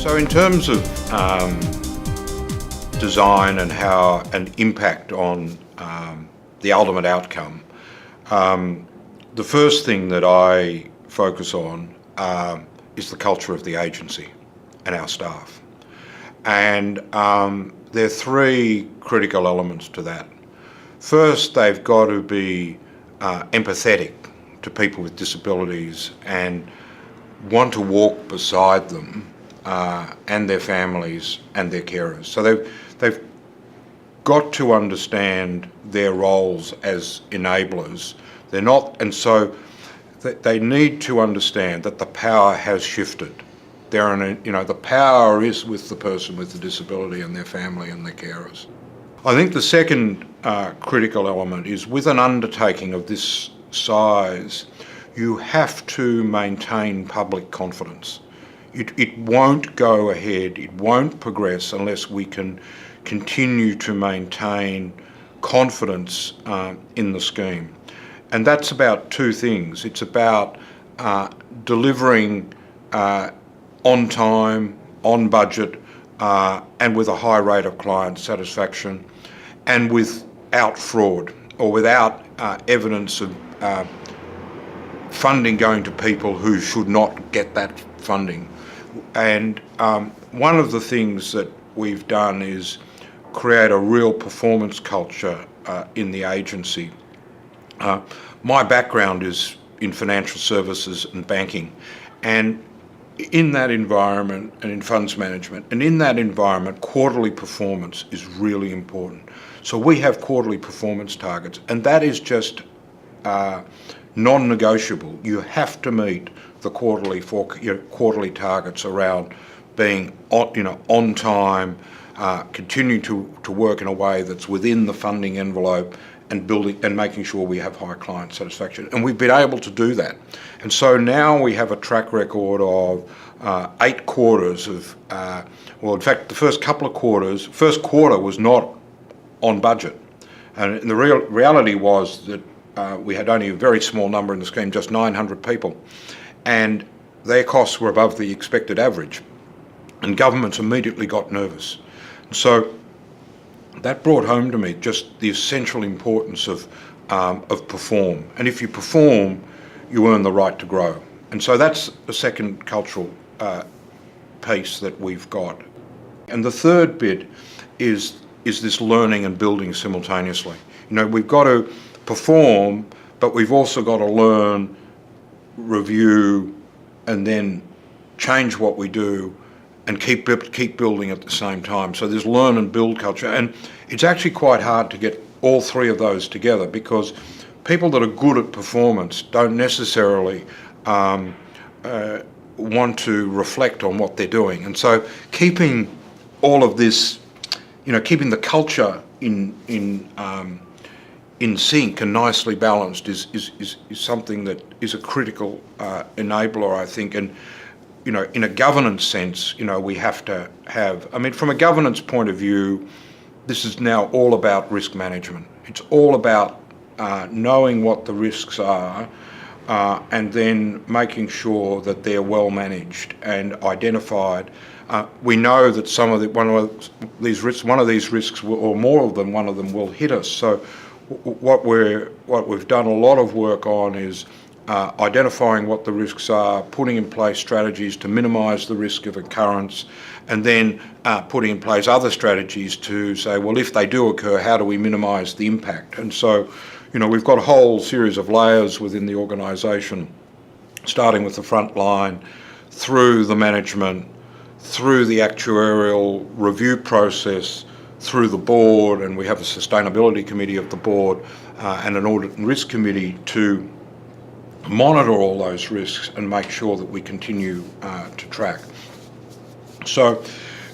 So in terms of design and how an impact on the ultimate outcome, the first thing that I focus on is the culture of the agency and our staff. And there are three critical elements to that. First, they've got to be empathetic to people with disabilities and want to walk beside them and their families and their carers. So they've got to understand their roles as enablers. They're not, and so they need to understand that the power has shifted. The power is with the person with the disability and their family and their carers. I think the second critical element is, with an undertaking of this size, you have to maintain public confidence. It won't go ahead, it won't progress unless we can continue to maintain confidence in the scheme. And that's about two things. It's about delivering on time, on budget, and with a high rate of client satisfaction, and without fraud or without evidence of funding going to people who should not get that funding. And one of the things that we've done is create a real performance culture in the agency. My background is in financial services and banking, and in that environment and in funds management, and in that environment, quarterly performance is really important. So we have quarterly performance targets, and that is just non-negotiable. You have to meet the quarterly targets around being on time, continuing to work in a way that's within the funding envelope, and building and making sure we have high client satisfaction. And we've been able to do that. And so now we have a track record of 8 quarters of, in fact, the first quarter was not on budget. And the reality was that we had only a very small number in the scheme, just 900 people, and their costs were above the expected average. And governments immediately got nervous. So that brought home to me just the essential importance of perform. And if you perform, you earn the right to grow. And so that's the second cultural piece that we've got. And the third bit is this learning and building simultaneously. We've got to perform, but we've also got to learn, review, and then change what we do and keep building at the same time. So there's learn and build culture. And it's actually quite hard to get all three of those together, because people that are good at performance don't necessarily want to reflect on what they're doing. And so keeping all of this, keeping the culture in sync and nicely balanced is something that is a critical enabler, I think. And in a governance sense, we have to have, from a governance point of view, this is now all about risk management. It's all about knowing what the risks are and then making sure that they're well managed and identified. We know that one of these risks, or more of them, one of them will hit us. So what we've done a lot of work on is identifying what the risks are, putting in place strategies to minimise the risk of occurrence, and then putting in place other strategies to say, well, if they do occur, how do we minimise the impact? And so, we've got a whole series of layers within the organisation, starting with the front line, through the management, through the actuarial review process, through the board, and we have a sustainability committee of the board and an audit and risk committee to monitor all those risks and make sure that we continue to track. So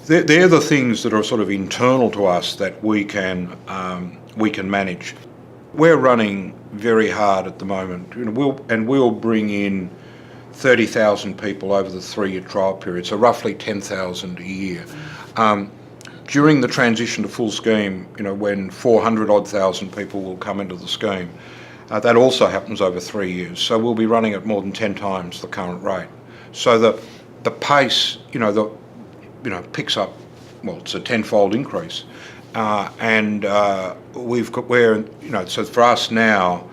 they're the things that are sort of internal to us that we can manage. We're running very hard at the moment, we'll bring in 30,000 people over the 3-year trial period, so roughly 10,000 a year. During the transition to full scheme, when 400,000 people will come into the scheme, that also happens over 3 years. So we'll be running at more than 10 times the current rate. So the pace, picks up, well, it's a tenfold increase. So for us now,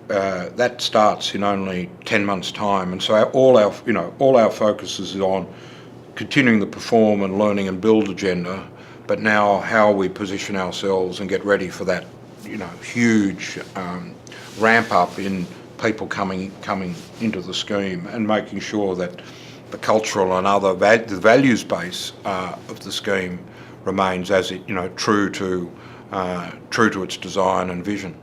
that starts in only 10 months' time, and so all our focus is on continuing the perform and learning and build agenda, but now how we position ourselves and get ready for that, huge ramp up in people coming into the scheme, and making sure that the cultural and other the values base of the scheme remains as it, true to its design and vision.